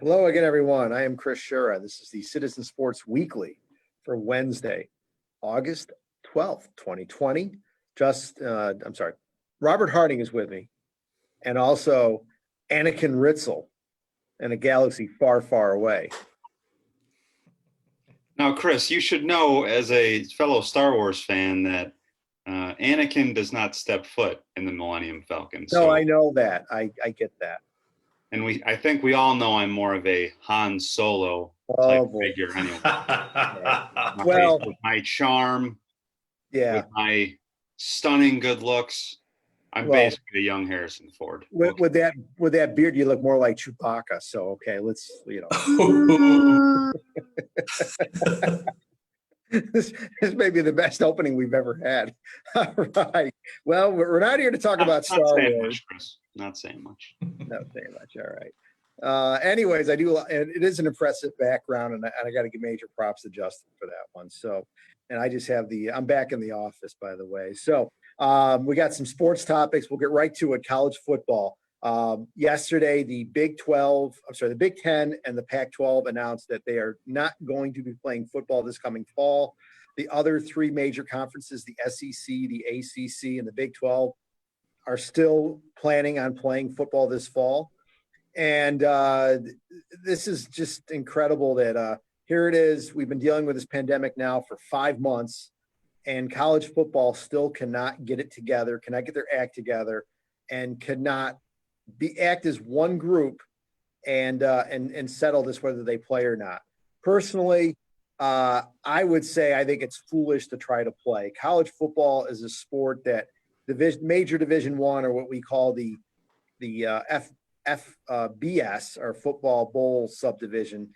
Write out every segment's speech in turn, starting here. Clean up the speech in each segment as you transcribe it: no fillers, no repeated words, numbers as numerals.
Hello again, everyone. I am Chris Shura. This is the Citizen Sports Weekly for Wednesday, August 12th, 2020. Robert Harding is with me, and also Anakin Ritzel in a galaxy far, far away. Now, Chris, you should know as a fellow Star Wars fan that Anakin does not step foot in the Millennium Falcon. No, I know that. I get that. And I think we all know I'm more of a Han Solo type figure anyway. Well, with my charm, yeah, with my stunning good looks, I'm basically a young Harrison Ford. With that beard, you look more like Chewbacca. So okay, This may be the best opening we've ever had. All right. Well, we're not here to talk about Star Wars. Much, Chris. Not saying much. Not saying much. All right. Anyways, it is an impressive background, and I got to give major props to Justin for that one. So, and I just have I'm back in the office, by the way. So we got some sports topics. We'll get right to it. College football. Yesterday, the Big 10 and the Pac-12 announced that they are not going to be playing football this coming fall. The other three major conferences, the SEC, the ACC, and the Big 12, are still planning on playing football this fall. And this is just incredible that here it is. We've been dealing with this pandemic now for 5 months, and college football still cannot get it together, cannot get their act together, and cannot act as one group and settle this whether they play or not. Personally, I would say I think it's foolish to try to play. College football is a sport that major Division I, or what we call the FBS, or Football Bowl subdivision,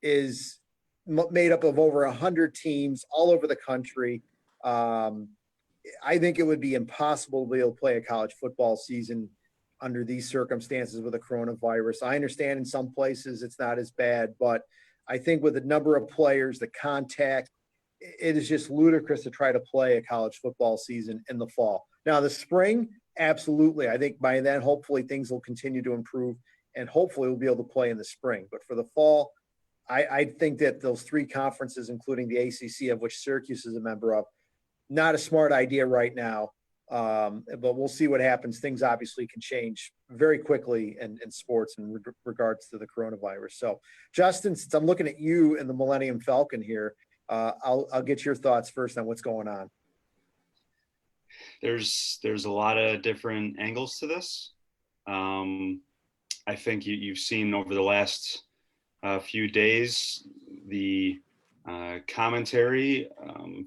is made up of over 100 teams all over the country. I think it would be impossible to be able to play a college football season under these circumstances with a coronavirus. I understand in some places it's not as bad, but I think with the number of players, the contact, it is just ludicrous to try to play a college football season in the fall. Now, the spring, absolutely. I think by then, hopefully things will continue to improve, and hopefully we'll be able to play in the spring. But for the fall, I think that those three conferences, including the ACC, of which Syracuse is a member of, not a smart idea right now. But we'll see what happens. Things obviously can change very quickly in sports in regards to the coronavirus. So, Justin, since I'm looking at you and the Millennium Falcon here, I'll get your thoughts first on what's going on. There's a lot of different angles to this. I think you've seen over the last few days the commentary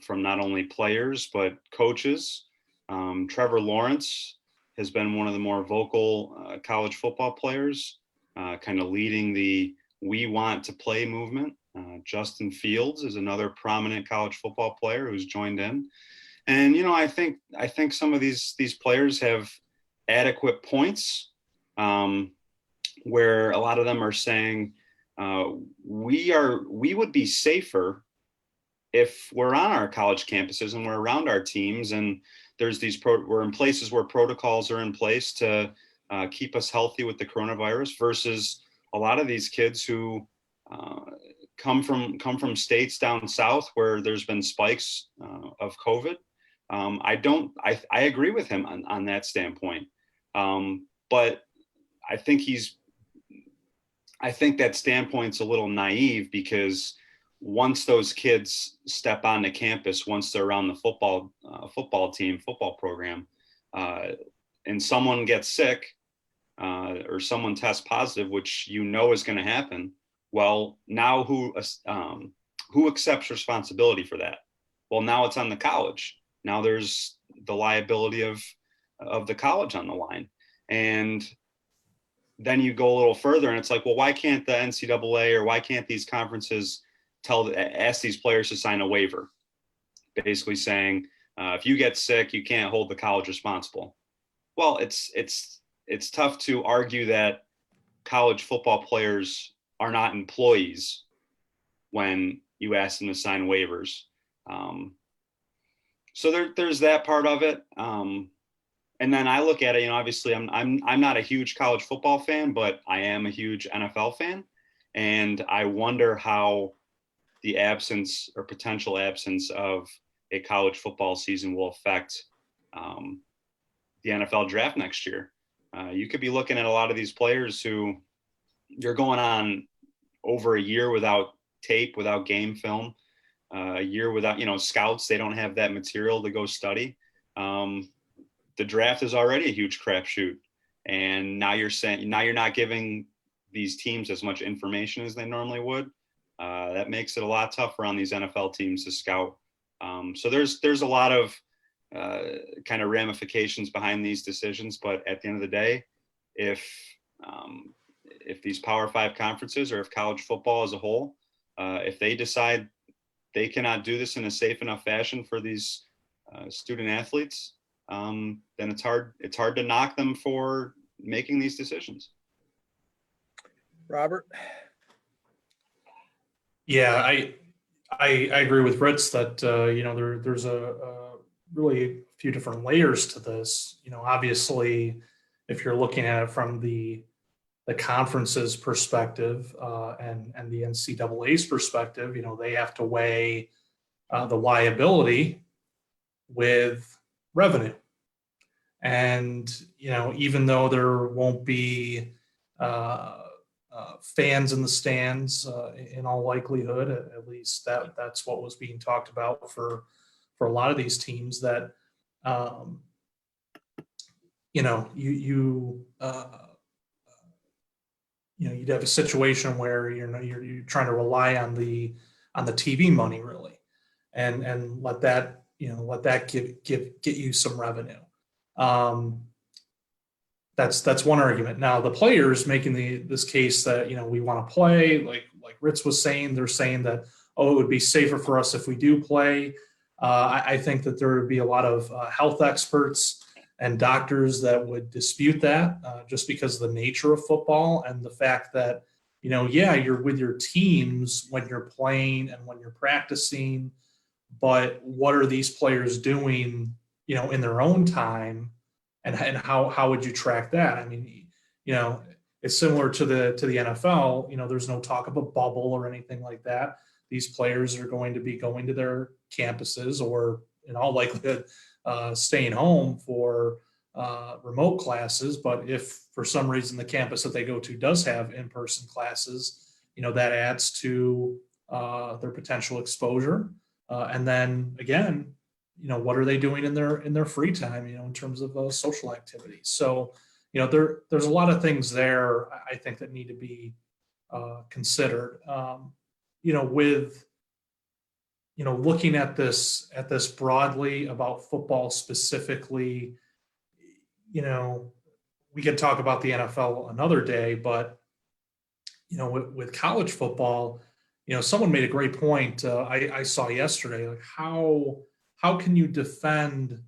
from not only players but coaches. Trevor Lawrence has been one of the more vocal college football players, kind of leading the "we want to play" movement. Justin Fields is another prominent college football player who's joined in. And, I think some of these players have adequate points, where a lot of them are saying we would be safer if we're on our college campuses and we're around our teams, and there's we're in places where protocols are in place to keep us healthy with the coronavirus, versus a lot of these kids who come from states down south where there's been spikes of COVID. I agree with him on that standpoint. But I think that standpoint's a little naive, because once those kids step onto campus, once they're around the football program, and someone gets sick or someone tests positive, which is going to happen, well, now who accepts responsibility for that? Well, now it's on the college. Now there's the liability of the college on the line. And then you go a little further and it's like, well, why can't the NCAA or why can't these conferences ask these players to sign a waiver, basically saying, if you get sick, you can't hold the college responsible? Well, it's tough to argue that college football players are not employees when you ask them to sign waivers. So there's that part of it. And then I look at it, obviously I'm not a huge college football fan, but I am a huge NFL fan. And I wonder how the absence or potential absence of a college football season will affect the NFL draft next year. You could be looking at a lot of these players who you're going on over a year without tape, without game film, a year without, scouts. They don't have that material to go study. The draft is already a huge crapshoot. And now you're not giving these teams as much information as they normally would. That makes it a lot tougher on these NFL teams to scout. So there's a lot of kind of ramifications behind these decisions. But at the end of the day, if these Power 5 conferences or if college football as a whole, if they decide they cannot do this in a safe enough fashion for these student athletes, then it's hard to knock them for making these decisions. Robert? Yeah, I agree with Ritz that there's a really few different layers to this. Obviously, if you're looking at it from the conference's perspective and the NCAA's perspective, they have to weigh the liability with revenue. And, even though there won't be fans in the stands in all likelihood, at least that's what was being talked about for a lot of these teams, that, you'd have a situation where you're trying to rely on the TV money really, and let that get you some revenue. That's one argument. Now the players making this case that we want to play, like Ritz was saying, they're saying that it would be safer for us if we do play. I think that there would be a lot of health experts and doctors that would dispute that, just because of the nature of football and the fact that you're with your teams when you're playing and when you're practicing, but what are these players doing in their own time? And how would you track that? I mean, it's similar to the NFL. There's no talk of a bubble or anything like that. These players are going to be going to their campuses, or in all likelihood, staying home for remote classes. But if for some reason the campus that they go to does have in-person classes, that adds to their potential exposure. And then again, what are they doing in their free time, in terms of social activities? So, there's a lot of things there, I think, that need to be considered. With looking at this broadly about football specifically, we could talk about the NFL another day, but with college football, someone made a great point I saw yesterday, like how can you defend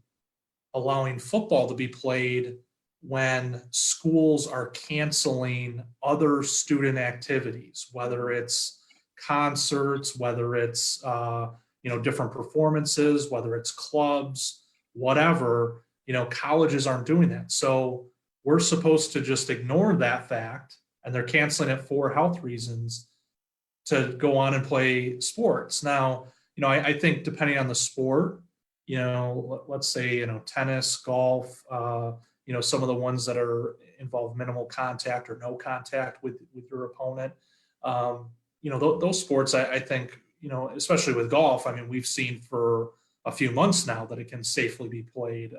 allowing football to be played when schools are canceling other student activities, whether it's concerts, whether it's different performances, whether it's clubs, whatever. Colleges aren't doing that. So we're supposed to just ignore that fact, and they're canceling it for health reasons to go on and play sports. Now, I think depending on the sport, let's say, tennis, golf, some of the ones that involve minimal contact or no contact with your opponent, those sports, I think, especially with golf, I mean, we've seen for a few months now that it can safely be played,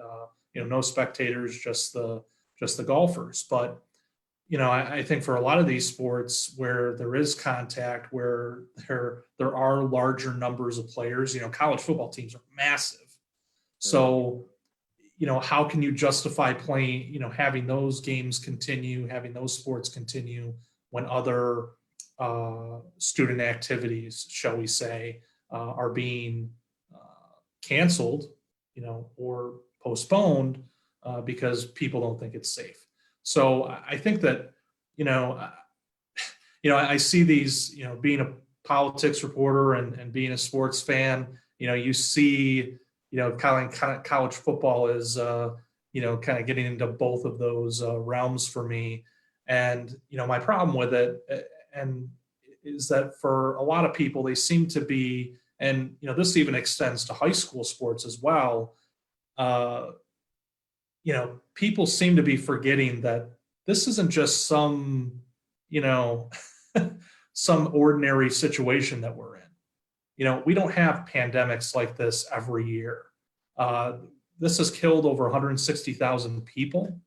no spectators, just the golfers. But, I think for a lot of these sports where there is contact, where there are larger numbers of players, college football teams are massive. So, how can you justify playing, having those games continue, having those sports continue when other student activities, shall we say, are being canceled, or postponed because people don't think it's safe. So I think that, I see these, being a politics reporter and being a sports fan, you see, kind of college football is, kind of getting into both of those realms for me. And, my problem with it and is that for a lot of people, they seem to be, and, this even extends to high school sports as well. People seem to be forgetting that this isn't just some, some ordinary situation that we're in. We don't have pandemics like this every year. This has killed over 160,000 people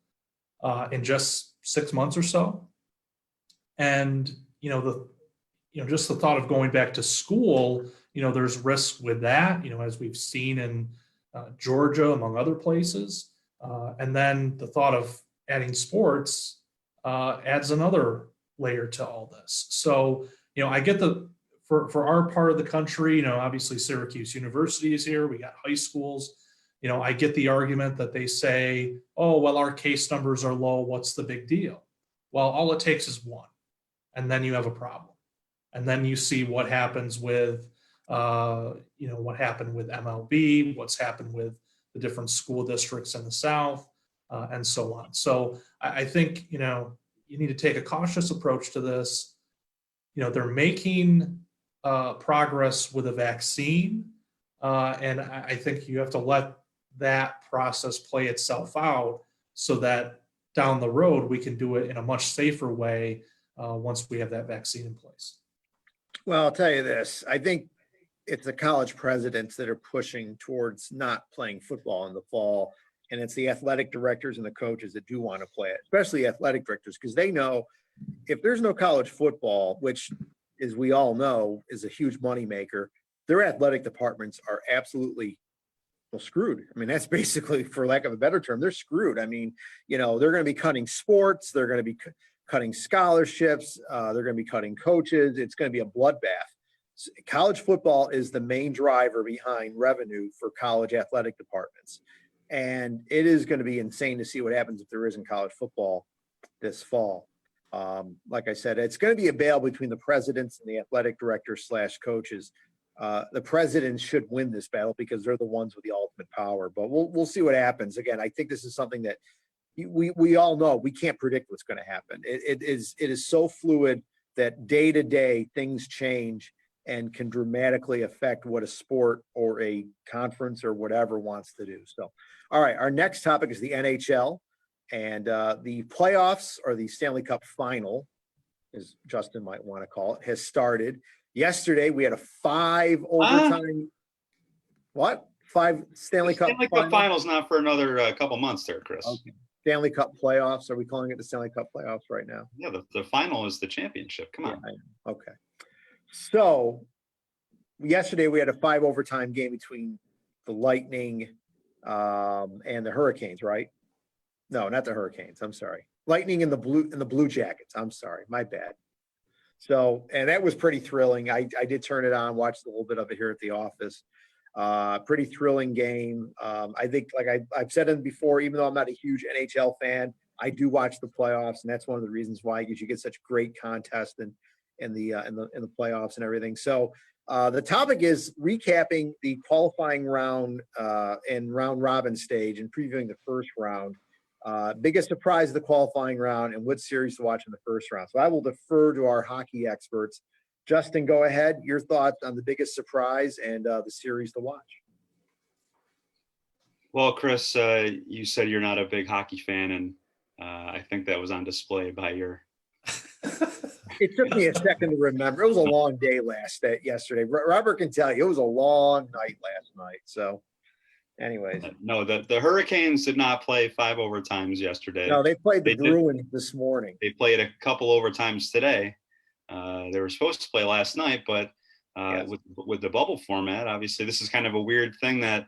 in just 6 months or so. And, just the thought of going back to school, there's risk with that, as we've seen in Georgia, among other places. And then the thought of adding sports adds another layer to all this. So, I get for our part of the country, obviously Syracuse University is here. We got high schools. I get the argument that they say, oh, well, our case numbers are low. What's the big deal? Well, all it takes is one, and then you have a problem. And then you see what happens with, what happened with MLB, what's happened with the different school districts in the South, and so on. So I think, you need to take a cautious approach to this. They're making progress with a vaccine, and I think you have to let that process play itself out so that down the road we can do it in a much safer way once we have that vaccine in place. Well, I'll tell you this. I think it's the college presidents that are pushing towards not playing football in the fall. And it's the athletic directors and the coaches that do want to play it, especially athletic directors, because they know if there's no college football, which, as we all know, is a huge moneymaker, their athletic departments are absolutely screwed. I mean, that's basically, for lack of a better term, they're screwed. I mean, they're going to be cutting sports. They're going to be cutting scholarships. They're going to be cutting coaches. It's going to be a bloodbath. College football is the main driver behind revenue for college athletic departments. And it is going to be insane to see what happens if there isn't college football this fall. Like I said, it's going to be a battle between the presidents and the athletic directors / coaches. The presidents should win this battle because they're the ones with the ultimate power, but we'll see what happens. Again, I think this is something that we all know we can't predict what's going to happen. It is so fluid that day to day things change and can dramatically affect what a sport or a conference or whatever wants to do. So, all right, our next topic is the NHL, and the playoffs, or the Stanley Cup final, as Justin might want to call it, has started. Yesterday, we had a 5 overtime. What? 5 Stanley Cup. Stanley Cup finals not for another couple months there, Chris. Okay. Stanley Cup playoffs. Are we calling it the Stanley Cup playoffs right now? Yeah, the final is the championship. Come on. Yeah, okay. So yesterday we had a 5 overtime game between the Lightning and the Hurricanes, right? No, not the Hurricanes. I'm sorry. Lightning and the Blue Jackets. I'm sorry. My bad. So, and that was pretty thrilling. I did turn it on, watched a little bit of it here at the office. Pretty thrilling game. I think, like I've said it before, even though I'm not a huge NHL fan, I do watch the playoffs, and that's one of the reasons why, because you get such great contest in the playoffs and everything. So the topic is recapping the qualifying round and round robin stage and previewing the first round. Biggest surprise of the qualifying round and what series to watch in the first round. So I will defer to our hockey experts. Justin, go ahead. Your thoughts on the biggest surprise and the series to watch. Well, Chris, you said you're not a big hockey fan, and I think that was on display by your. It took me a second to remember. It was a long day yesterday. Robert can tell you it was a long night last night. So, anyways. No, the Hurricanes did not play 5 overtimes yesterday. No, they played the Bruins this morning. They played a couple overtimes today. They were supposed to play last night, but Yes. with the bubble format, obviously this is kind of a weird thing that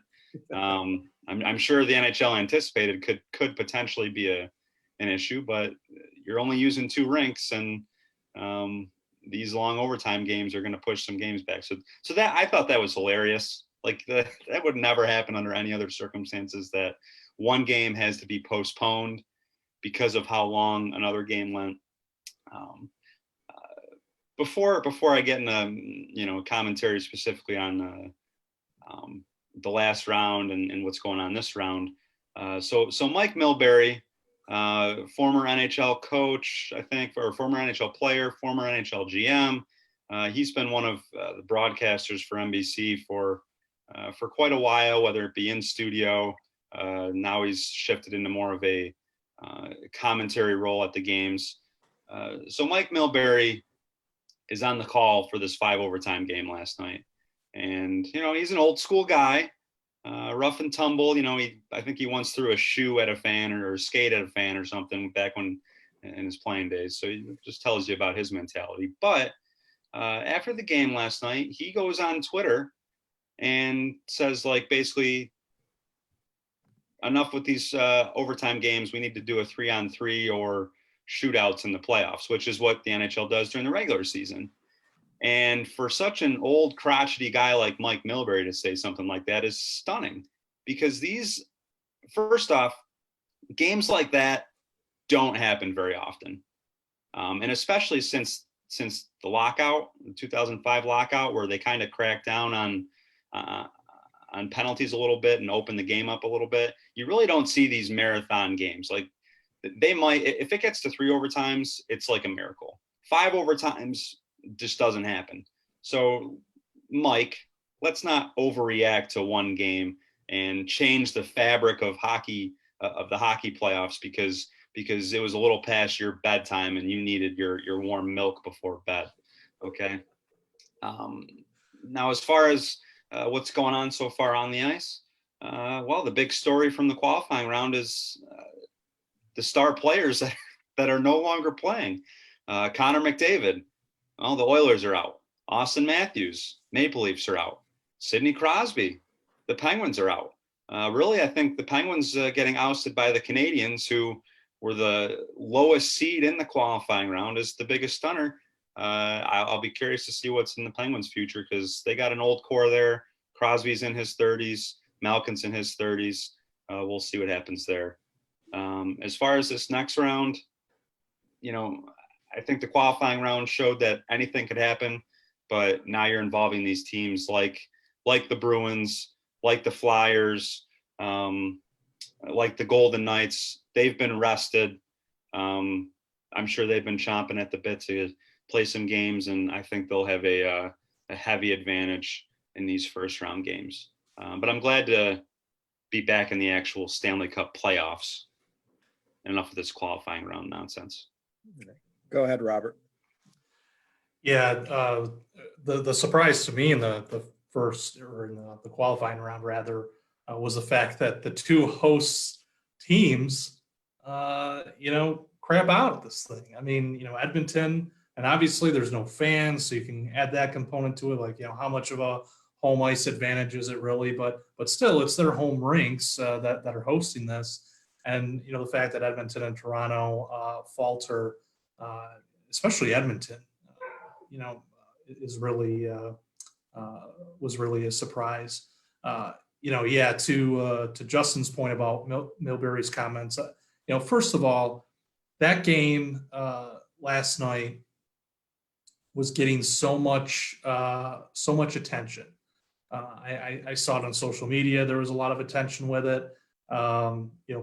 I'm sure the NHL anticipated could potentially be an issue, but you're only using 2 rinks, and these long overtime games are going to push some games back. So that, I thought that was hilarious. Like that would never happen under any other circumstances, that one game has to be postponed because of how long another game went. Before I get into commentary specifically on the last round and what's going on this round, So Mike Millberry, former NHL coach, I think, or former NHL player, former NHL GM. He's been one of the broadcasters for NBC for quite a while, whether it be in studio. Now he's shifted into more of a commentary role at the games. So Mike Millberry is on the call for this 5 overtime game last night. And, he's an old school guy, rough and tumble. I think he once threw a shoe at a fan or a skate at a fan or something back when in his playing days. So it just tells you about his mentality. But after the game last night, he goes on Twitter and says, basically, enough with these overtime games. We need to do a 3-on-3 or shootouts in the playoffs, which is what the NHL does during the regular season. And for such an old crotchety guy like Mike Millberry to say something like that is stunning, because first off, games like that don't happen very often. And especially since the lockout, the 2005 lockout, where they kind of cracked down on penalties a little bit and open the game up a little bit, you really don't see these marathon games. They might, if it gets to 3 overtimes, it's like a miracle. 5 overtimes just doesn't happen. So Mike, let's not overreact to one game and change the fabric of hockey, of the hockey playoffs, because it was a little past your bedtime and you needed your warm milk before bed. Okay. Now, as far as what's going on so far on the ice, well, the big story from the qualifying round is the star players that are no longer playing. Connor McDavid, well, the Oilers are out. Austin Matthews, Maple Leafs are out. Sidney Crosby, the Penguins are out. Really, I think the Penguins getting ousted by the Canadians, who were the lowest seed in the qualifying round, is the biggest stunner. I'll be curious to see what's in the Penguins' future, because they got an old core there. Crosby's in his 30s. Malkin's in his 30s. We'll see what happens there. As far as this next round, I think the qualifying round showed that anything could happen, but now you're involving these teams like the Bruins, like the Flyers, like the Golden Knights. They've been rested. I'm sure they've been chomping at the bit to play some games, and I think they'll have a heavy advantage in these first round games. But I'm glad to be back in the actual Stanley Cup playoffs. Enough of this qualifying round nonsense. Go ahead, Robert. Yeah, the surprise to me in the first, or in the qualifying round rather, was the fact that the 2 host teams, crap out at this thing. I mean, Edmonton, and obviously there's no fans, so you can add that component to it. How much of a home ice advantage is it really? But still, it's their home rinks that are hosting this. And, the fact that Edmonton and Toronto falter, especially Edmonton, is really was really a surprise. To Justin's point about Millberry's comments, first of all, that game last night was getting so much attention. I saw it on social media. There was a lot of attention with it.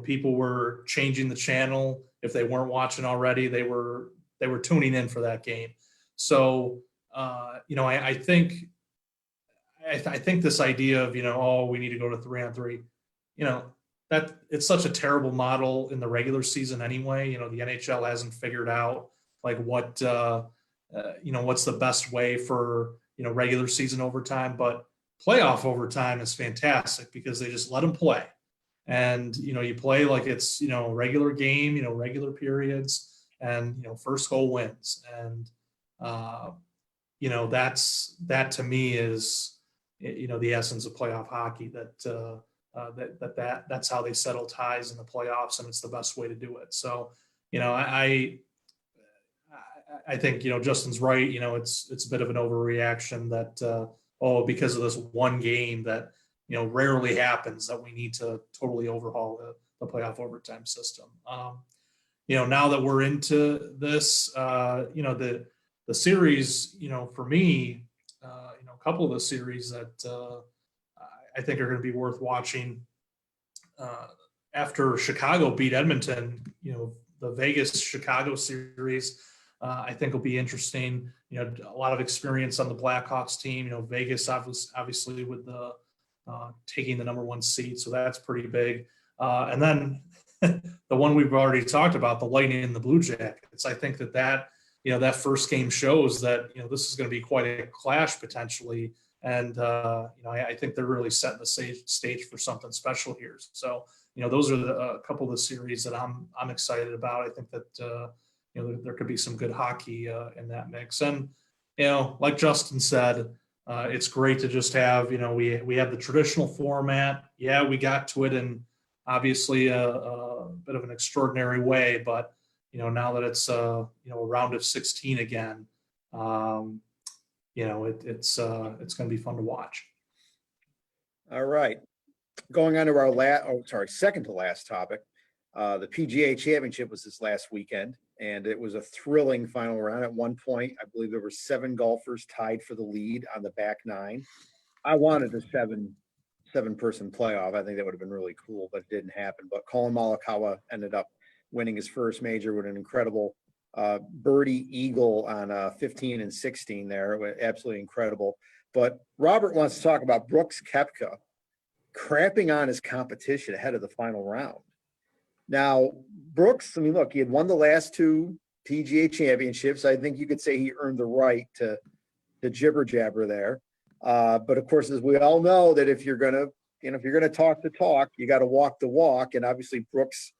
People were changing the channel. If they weren't watching already, they were tuning in for that game. So, I think this idea of, we need to go to 3-on-3, that it's such a terrible model in the regular season anyway. The NHL hasn't figured out what's the best way for, regular season overtime, but playoff overtime is fantastic because they just let them play. And, you play like it's, regular game, regular periods, and, first goal wins. And, that to me is, the essence of playoff hockey, that's how they settle ties in the playoffs, and it's the best way to do it. So, I think, Justin's right. It's a bit of an overreaction that, because of this one game that, rarely happens, that we need to totally overhaul the playoff overtime system. Now that we're into this, the series, for me, a couple of the series that I think are going to be worth watching after Chicago beat Edmonton, the Vegas Chicago series, I think will be interesting. A lot of experience on the Blackhawks team. Vegas obviously with the taking the number 1 seed, so that's pretty big. And then the one we've already talked about, the Lightning and the Blue Jackets. I think that that first game shows that this is going to be quite a clash potentially, and I think they're really setting the stage for something special here. So those are a couple of the series that I'm excited about. I think that there could be some good hockey in that mix, and like Justin said, it's great to just have we have the traditional format. Yeah, we got to it in obviously a bit of an extraordinary way, but now that it's a round of 16 again, it's going to be fun to watch. All right. Going on to our second to last topic. The PGA Championship was this last weekend, and it was a thrilling final round. At one point, I believe there were 7 golfers tied for the lead on the back 9. I wanted a seven-person playoff. I think that would have been really cool, but it didn't happen. But Colin Morikawa ended up winning his first major with an incredible birdie eagle on 15 and 16 there. Absolutely incredible. But Robert wants to talk about Brooks Koepka crapping on his competition ahead of the final round. Now, Brooks, look, he had won the last 2 PGA championships. I think you could say he earned the right to jibber jabber there. But of course, as we all know, that if you're gonna talk the talk, you got to walk the walk. And obviously, Brooks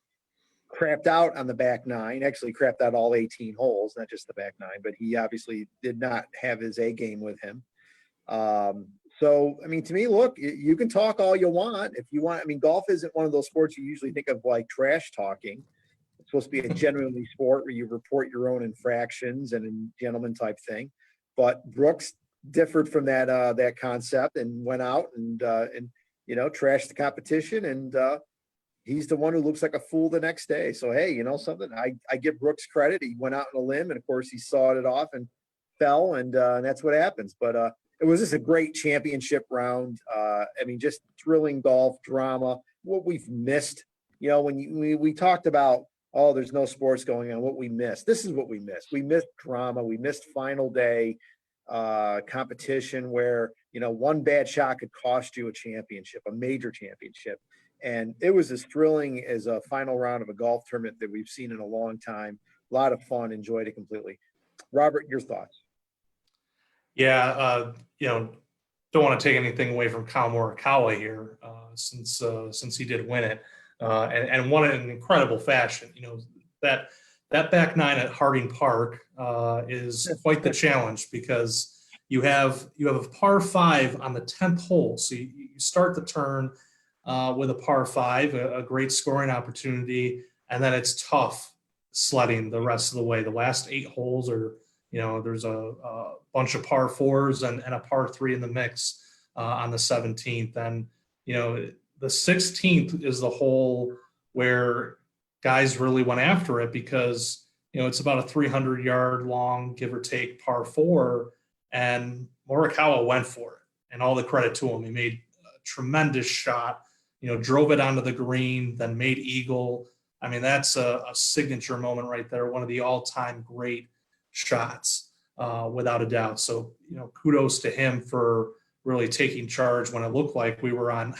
crapped out on the back 9. Actually, crapped out all 18 holes, not just the back 9. But he obviously did not have his A game with him. So, to me, look, you can talk all you want if you want. Golf isn't one of those sports you usually think of like trash talking. It's supposed to be a genuinely sport where you report your own infractions and a gentleman type thing. But Brooks differed from that concept and went out and trashed the competition. And he's the one who looks like a fool the next day. So, hey, something? I give Brooks credit. He went out on a limb, and of course he sawed it off and fell, and that's what happens. But it was just a great championship round. Just thrilling golf drama. What we've missed, when we talked about, there's no sports going on. What we missed. This is what we missed. We missed drama. We missed final day competition where one bad shot could cost you a championship, a major championship. And it was as thrilling as a final round of a golf tournament that we've seen in a long time. A lot of fun. Enjoyed it completely. Robert, your thoughts? Yeah, don't want to take anything away from Kyle Morikawa here, since he did win it, and won it in incredible fashion. That back 9 at Harding Park is quite the challenge, because you have a par 5 on the 10th hole. So you start the turn with a par 5, a great scoring opportunity, and then it's tough sledding the rest of the way. The last 8 holes are, there's a bunch of par 4s and a par 3 in the mix on the 17th. And, the 16th is the hole where guys really went after it, because, it's about a 300-yard long, give or take, par 4. And Morikawa went for it, and all the credit to him. He made a tremendous shot, drove it onto the green, then made eagle. That's a signature moment right there. One of the all-time great shots, without a doubt. So, kudos to him for really taking charge when it looked like we were on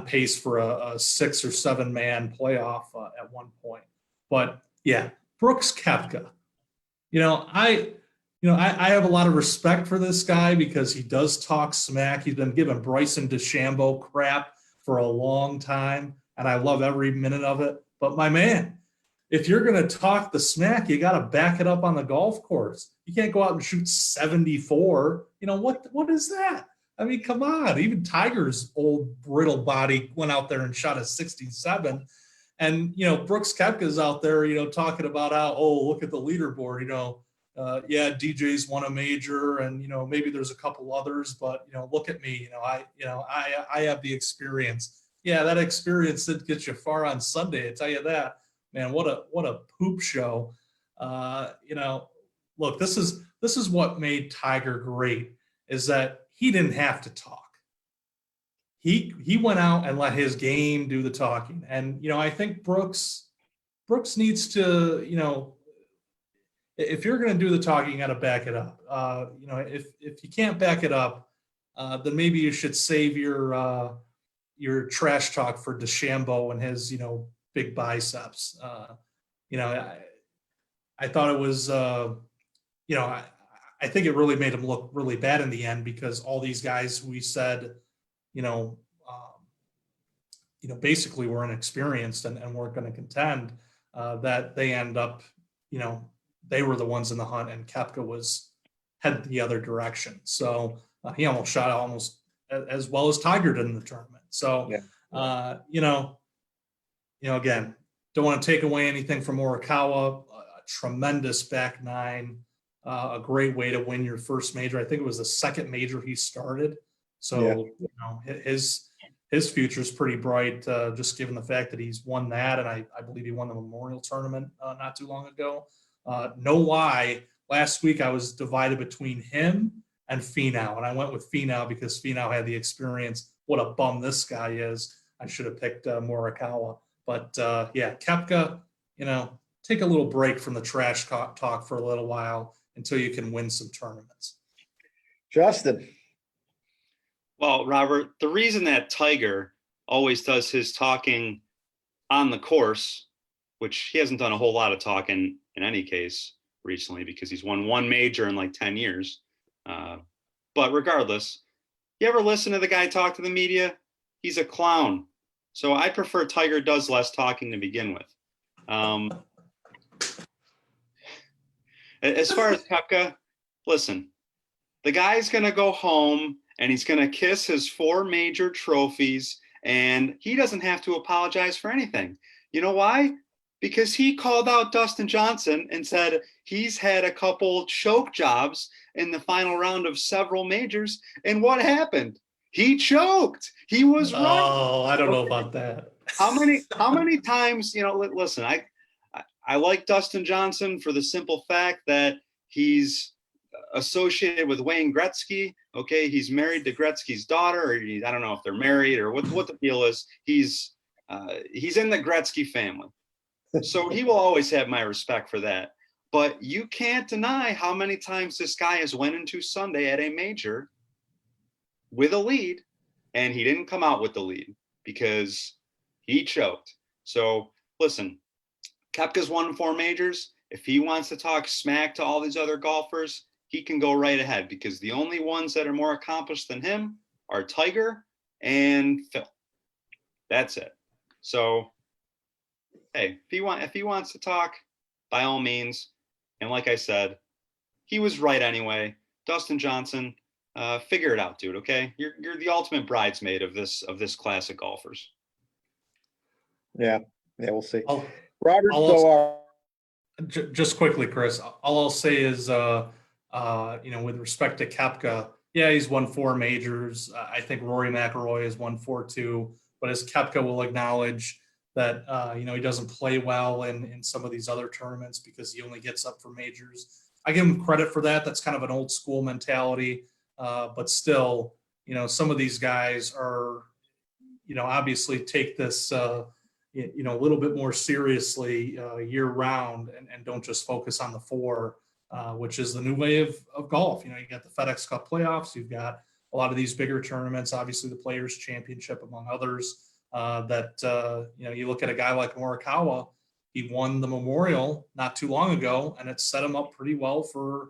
pace for a 6 or 7 man playoff at one point. But yeah, Brooks Koepka. I have a lot of respect for this guy, because he does talk smack. He's been giving Bryson DeChambeau crap for a long time, and I love every minute of it. But my man, if you're going to talk the smack, you got to back it up on the golf course. You can't go out and shoot 74. What is that? Come on. Even Tiger's old brittle body went out there and shot a 67. And, Brooks Koepka's out there, talking about how, look at the leaderboard, DJ's won a major, and, maybe there's a couple others, but, look at me, I have the experience. Yeah, that experience didn't get you far on Sunday, I tell you that. Man, what a poop show. Look, this is what made Tiger great, is that he didn't have to talk. he went out and let his game do the talking. And, I think Brooks needs to, if you're going to do the talking, you got to back it up. If you can't back it up, then maybe you should save your trash talk for DeChambeau and his, big biceps. I thought it was, I think it really made him look really bad in the end, because all these guys who we said, basically were inexperienced and weren't going to contend, that they end up, they were the ones in the hunt, and Koepka was headed the other direction. So he almost shot almost as well as Tiger did in the tournament. So, again, don't want to take away anything from Morikawa. A tremendous back nine, a great way to win your first major. I think it was the second major he started. So, his future is pretty bright, just given the fact that he's won that. And I believe he won the Memorial Tournament not too long ago. Know why? Last week I was divided between him and Finau, and I went with Finau because Finau had the experience. What a bum this guy is. I should have picked Morikawa. But, Koepka, take a little break from the trash talk for a little while until you can win some tournaments. Justin. Well, Robert, the reason that Tiger always does his talking on the course, which he hasn't done a whole lot of talking in any case recently because he's won one major in like 10 years. But regardless, you ever listen to the guy talk to the media? He's a clown. So I prefer Tiger does less talking to begin with. As far as Koepka, listen, the guy's going to go home and he's going to kiss his 4 major trophies, and he doesn't have to apologize for anything. You know why? Because he called out Dustin Johnson and said he's had a couple choke jobs in the final round of several majors. And what happened? He choked. He was right. Oh, I don't know about that. How many times, listen, I like Dustin Johnson for the simple fact that he's associated with Wayne Gretzky. Okay, he's married to Gretzky's daughter, or I don't know if they're married or what the deal is. He's in the Gretzky family, so he will always have my respect for that. But you can't deny how many times this guy has went into Sunday at a major with a lead, and he didn't come out with the lead because he choked. So listen, Koepka's won 4 majors. If he wants to talk smack to all these other golfers, he can go right ahead, because the only ones that are more accomplished than him are Tiger and Phil. That's it. So, hey, if he wants to talk, by all means. And like I said, he was right anyway. Dustin Johnson, figure it out, dude. Okay, you're the ultimate bridesmaid of this class of golfers. Yeah, we'll see. Robert, just quickly, Chris, all I'll say is, with respect to Koepka, he's won 4 majors. I think Rory McIlroy has won 4 too, but as Koepka will acknowledge that, he doesn't play well in some of these other tournaments because he only gets up for majors. I give him credit for that. That's kind of an old school mentality. But still, some of these guys are, obviously take this, a little bit more seriously year round and don't just focus on the 4, which is the new way of golf. You got the FedEx Cup playoffs. You've got a lot of these bigger tournaments, obviously the Players Championship, among others, you look at a guy like Morikawa. He won the Memorial not too long ago, and it set him up pretty well for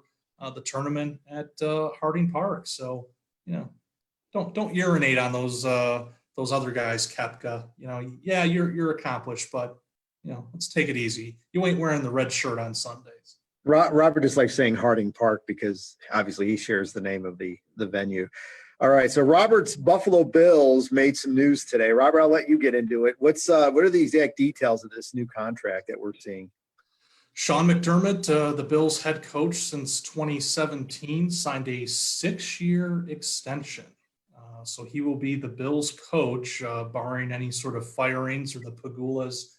the tournament at Harding Park. So, don't urinate on those other guys, Koepka. You're accomplished, but let's take it easy. You ain't wearing the red shirt on Sundays. Robert is like saying Harding Park because obviously he shares the name of the venue. All right, so Robert's Buffalo Bills made some news today. Robert, I'll let you get into it. What are the exact details of this new contract that we're seeing? Sean McDermott, the Bills head coach since 2017, signed a 6-year extension. So he will be the Bills coach, barring any sort of firings or the Pagulas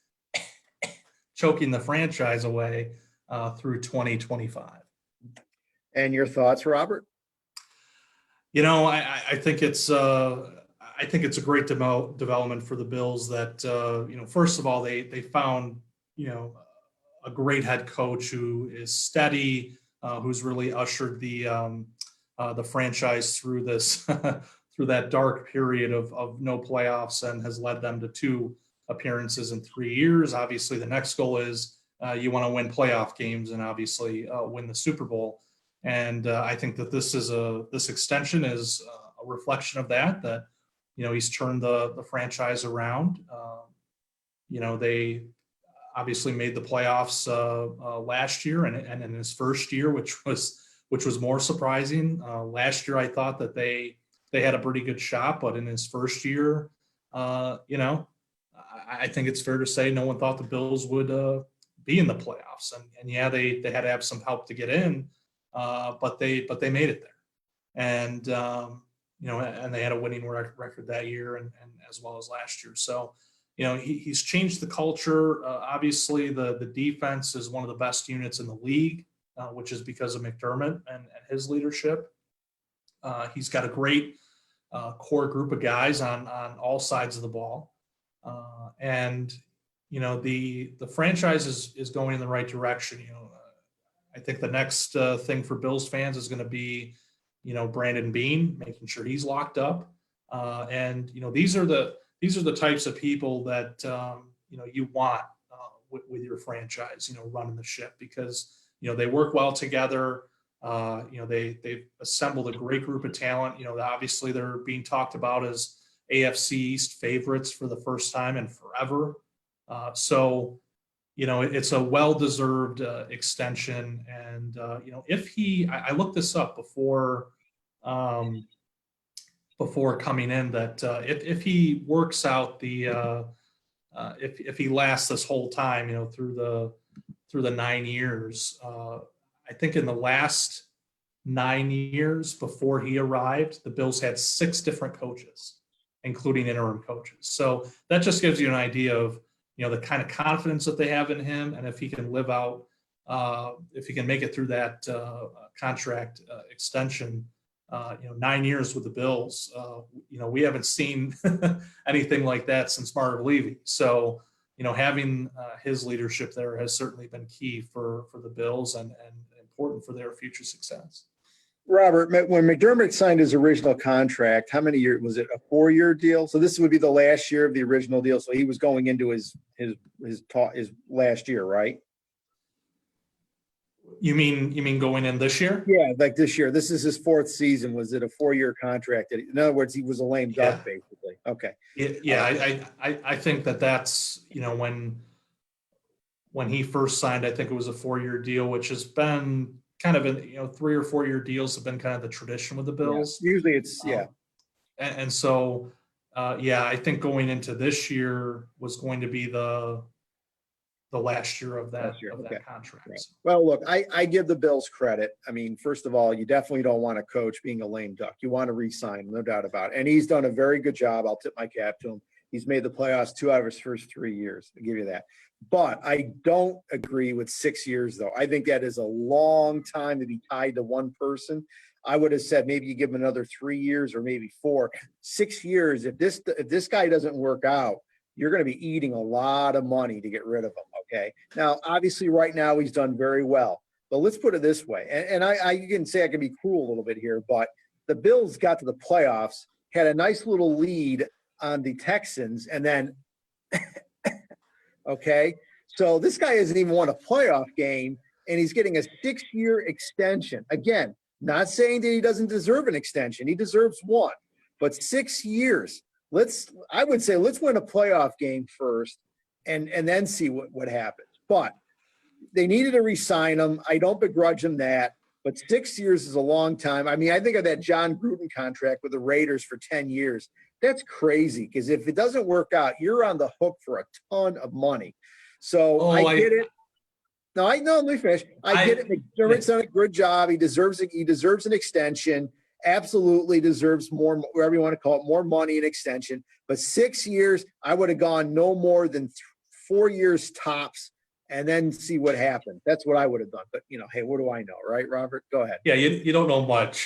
choking the franchise away through 2025. And your thoughts, Robert? I think it's I I think it's a great development for the Bills that, first of all, they found, a great head coach who is steady, who's really ushered the franchise through this, through that dark period of no playoffs, and has led them to 2 appearances in 3 years. Obviously, the next goal is you want to win playoff games and obviously win the Super Bowl. And I think that this extension is a reflection of that, he's turned the franchise around. They obviously made the playoffs last year and in his first year, which was more surprising. Last year, I thought that they had a pretty good shot, but in his first year, I think it's fair to say no one thought the Bills would be in the playoffs. And yeah, they had to have some help to get in, but they made it there. And and they had a winning record that year, and as well as last year. So, he's changed the culture. Obviously, the defense is one of the best units in the league, which is because of McDermott and his leadership. He's got a great core group of guys on all sides of the ball. And the franchise is going in the right direction. I think the next thing for Bills fans is going to be, Brandon Beane, making sure he's locked up. And these are the types of people that you want with your franchise, running the ship, because they work well together. They've assembled a great group of talent. Obviously they're being talked about as AFC East favorites for the first time in forever. So it's a well-deserved extension. And I looked this up before coming in, that if he works out if he lasts this whole time, through the 9 years, I think in the last 9 years before he arrived, the Bills had 6 different coaches, including interim coaches. So that just gives you an idea of, the kind of confidence that they have in him. And if he can live out, if he can make it through that contract extension, 9 years with the Bills, we haven't seen anything like that since Marv Levy. So, having his leadership there has certainly been key for the Bills and important for their future success. Robert, when McDermott signed his original contract, how many years was it? A 4-year deal? So this would be the last year of the original deal. So he was going into his last year, right? You mean going in this year? Yeah, like this year. This is his 4th season. Was it a 4-year contract? In other words, he was a lame duck, basically. Okay. Yeah, I think that's, when he first signed, I think it was a 4-year deal, which has been kind of 3 or 4 year deals have been kind of the tradition with the Bills. Yeah. Usually it's, and so, I think going into this year was going to be the last year of that contract. Right. Well, look, I give the Bills credit. I mean, first of all, you definitely don't want a coach being a lame duck. You want to re-sign him, no doubt about it. And he's done a very good job. I'll tip my cap to him. He's made the playoffs 2 out of his first 3 years. I'll give you that. But I don't agree with 6 years, though. I think that is a long time to be tied to one person. I would have said maybe you give him another 3 years or maybe 4. 6 years, if this guy doesn't work out, you're going to be eating a lot of money to get rid of him, okay? Now, obviously, right now he's done very well. But let's put it this way, and you can say I can be cruel a little bit here, but the Bills got to the playoffs, had a nice little lead on the Texans, and then okay, so this guy hasn't even won a playoff game, and he's getting a 6-year extension. Again, not saying that he doesn't deserve an extension. He deserves one, but 6 years. I would say let's win a playoff game first and then see what happens. But they needed to re-sign him. I don't begrudge him that, but 6 years is a long time. I mean, I think of that John Gruden contract with the Raiders for 10 years. That's crazy, because if it doesn't work out, you're on the hook for a ton of money. So I get it. No, let me finish. I get it. McDermott's done a good job. He deserves an extension. Absolutely deserves more, whatever you want to call it, more money and extension. But 6 years, I would have gone no more than 4 years tops, and then see what happened. That's what I would have done. But hey, what do I know, right, Robert? Go ahead. Yeah, you don't know much.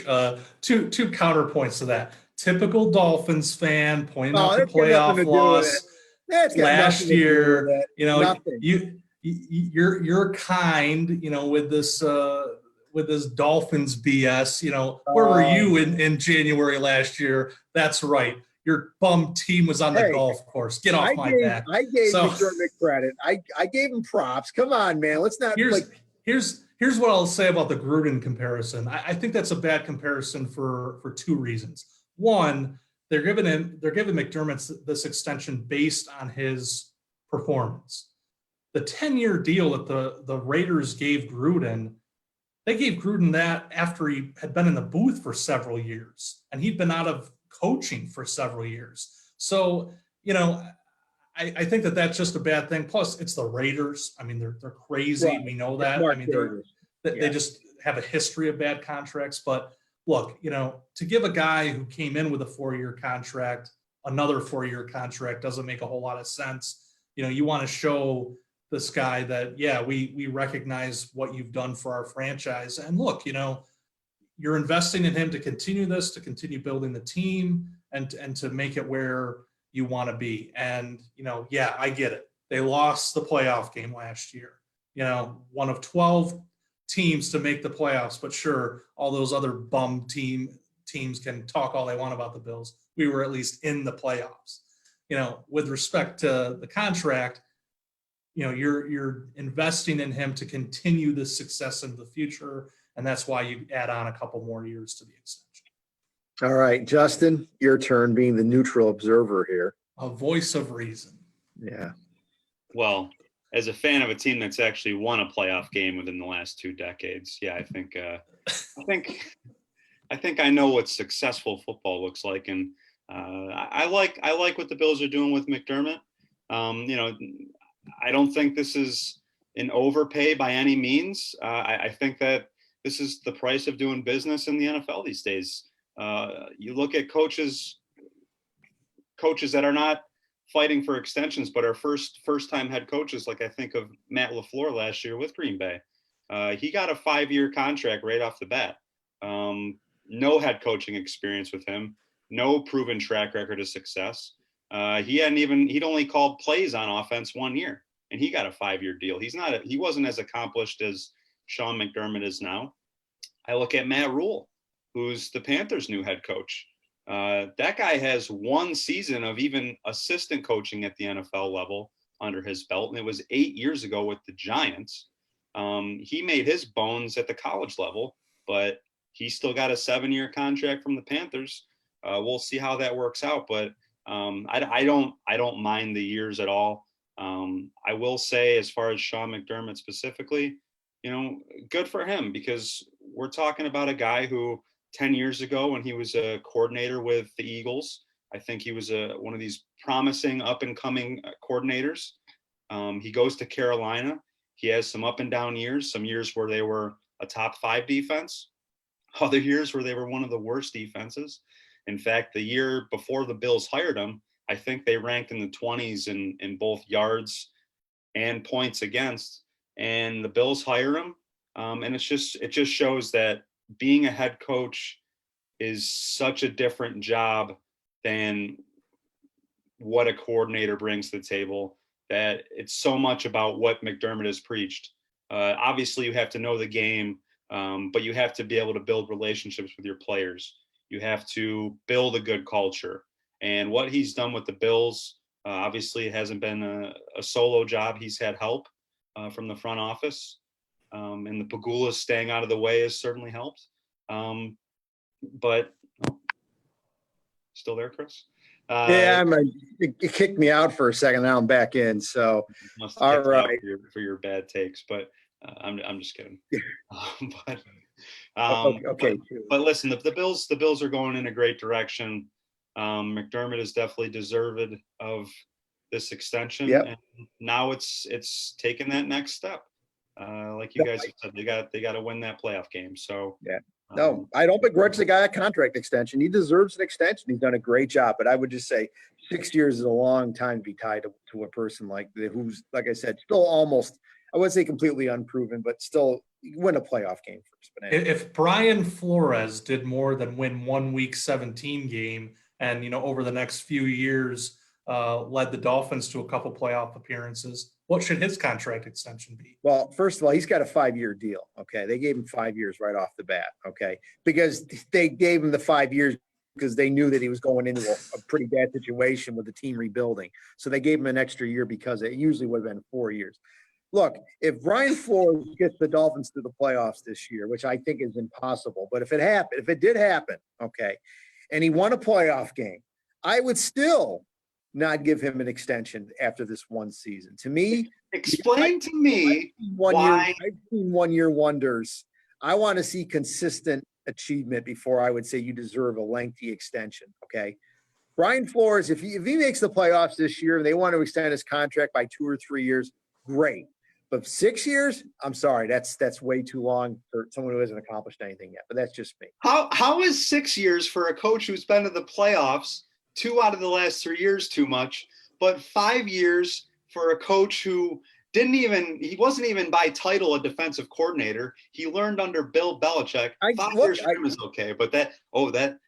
Two counterpoints to that. typical Dolphins fan pointing out the that's got nothing to playoff do with it. loss That's got last nothing to do year. with it. You know, Nothing. you're kind, you know, with this Dolphins BS. You know, where were you in January last year? That's right. Your bum team was on the golf course. Get off my back. I gave McDermott credit. I gave him props. Come on, man. Let's not Here's what I'll say about the Gruden comparison. I think that's a bad comparison for two reasons. One, they're giving McDermott this extension based on his performance. The 10-year deal that the Raiders gave Gruden, they gave Gruden that after he had been in the booth for several years, and he'd been out of coaching for several years. So, you know, I think that's just a bad thing. Plus, it's the Raiders. I mean, they're crazy. Right. We know that. I mean, they just have a history of bad contracts. But look, you know, to give a guy who came in with a 4-year contract another 4-year contract doesn't make a whole lot of sense. You know, you want to show this guy that, yeah, we recognize what you've done for our franchise. And look, you know, you're investing in him to continue this, to continue building the team and to make it where you want to be. And, you know, yeah, I get it. They lost the playoff game last year, you know, one of 12 teams to make the playoffs, but sure, all those other bum teams can talk all they want about the Bills. We were at least in the playoffs. You know, with respect to the contract, you know, you're investing in him to continue this success into the future, and that's why you add on a couple more years to the extension. All right, Justin, your turn being the neutral observer here. A voice of reason. Yeah. Well, as a fan of a team that's actually won a playoff game within the last 2 decades, yeah, I think I know what successful football looks like, and I like what the Bills are doing with McDermott. You know, I don't think this is an overpay by any means. I think that this is the price of doing business in the NFL these days. You look at coaches that are not fighting for extensions, but are first-time head coaches, like I think of Matt LaFleur last year with Green Bay. He got a 5-year contract right off the bat. No head coaching experience with him, no proven track record of success. He'd only called plays on offense 1 year, and he got a 5-year deal. He wasn't as accomplished as Sean McDermott is now. I look at Matt Rule, who's the Panthers' new head coach. That guy has 1 season of even assistant coaching at the NFL level under his belt, and it was 8 years ago with the Giants. He made his bones at the college level, but he still got a 7-year contract from the Panthers. We'll see how that works out, but I don't mind the years at all. I will say, as far as Sean McDermott specifically, you know, good for him, because we're talking about a guy who 10 years ago, when he was a coordinator with the Eagles, I think he was one of these promising up and coming coordinators. He goes to Carolina. He has some up and down years, some years where they were a top 5 defense, other years where they were one of the worst defenses. In fact, the year before the Bills hired him, I think they ranked in the 20s in both yards and points against. And the Bills hire him, and it just shows that being a head coach is such a different job than what a coordinator brings to the table, that it's so much about what McDermott has preached. Obviously, you have to know the game, but you have to be able to build relationships with your players. You have to build a good culture. And what he's done with the Bills, obviously, it hasn't been a solo job. He's had help from the front office. And the Pagulas staying out of the way has certainly helped. But still there, Chris? Yeah, it kicked me out for a second. Now I'm back in. So, all right, for your bad takes, but I'm just kidding. Okay. But listen, the Bills are going in a great direction. McDermott is definitely deserved of this extension. Yep. And now it's taking that next step. Like you guys have said, they got to win that playoff game. So yeah. No, I don't begrudge the guy a contract extension. He deserves an extension. He's done a great job. But I would just say 6 years is a long time to be tied to a person like who's, like I said, still almost, I wouldn't say completely unproven, but still, win a playoff game first. But anyway. If Brian Flores did more than win 1 week 17 game and, over the next few years led the Dolphins to a couple playoff appearances, what should his contract extension be? Well, first of all, he's got a 5-year deal. Okay. They gave him 5 years right off the bat. Okay. Because they gave him the 5 years because they knew that he was going into a pretty bad situation with the team rebuilding. So they gave him an extra year because it usually would have been 4 years. Look, if Brian Flores gets the Dolphins to the playoffs this year, which I think is impossible, but if it did happen, okay, and he won a playoff game, I would still not give him an extension after this one season. To me, explain to me why. I've seen 1-year wonders. I want to see consistent achievement before I would say you deserve a lengthy extension. Okay. Brian Flores, if he makes the playoffs this year and they want to extend his contract by 2 or 3 years, great. But 6 years, I'm sorry, that's way too long for someone who hasn't accomplished anything yet. But that's just me. How is 6 years for a coach who's been to the playoffs 2 out of the last 3 years too much, but 5 years for a coach who he wasn't even by title a defensive coordinator. He learned under Bill Belichick. 5 years for him is okay, but that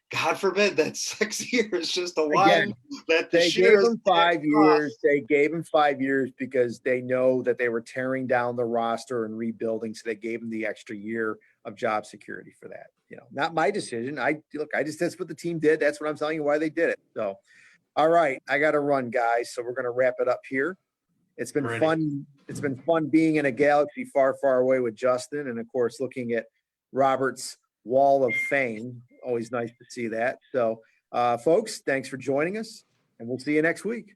God forbid, that 6 years just a line that they gave him 5 years. They gave him 5 years because they know that they were tearing down the roster and rebuilding. So they gave him the extra year of job security for that. Not my decision. That's what the team did. That's what I'm telling you why they did it. So, all right, I got to run, guys. So we're going to wrap it up here. It's been fun. It's been fun being in a galaxy far, far away with Justin. And of course, looking at Robert's wall of fame. Always nice to see that. So, folks, thanks for joining us, and we'll see you next week.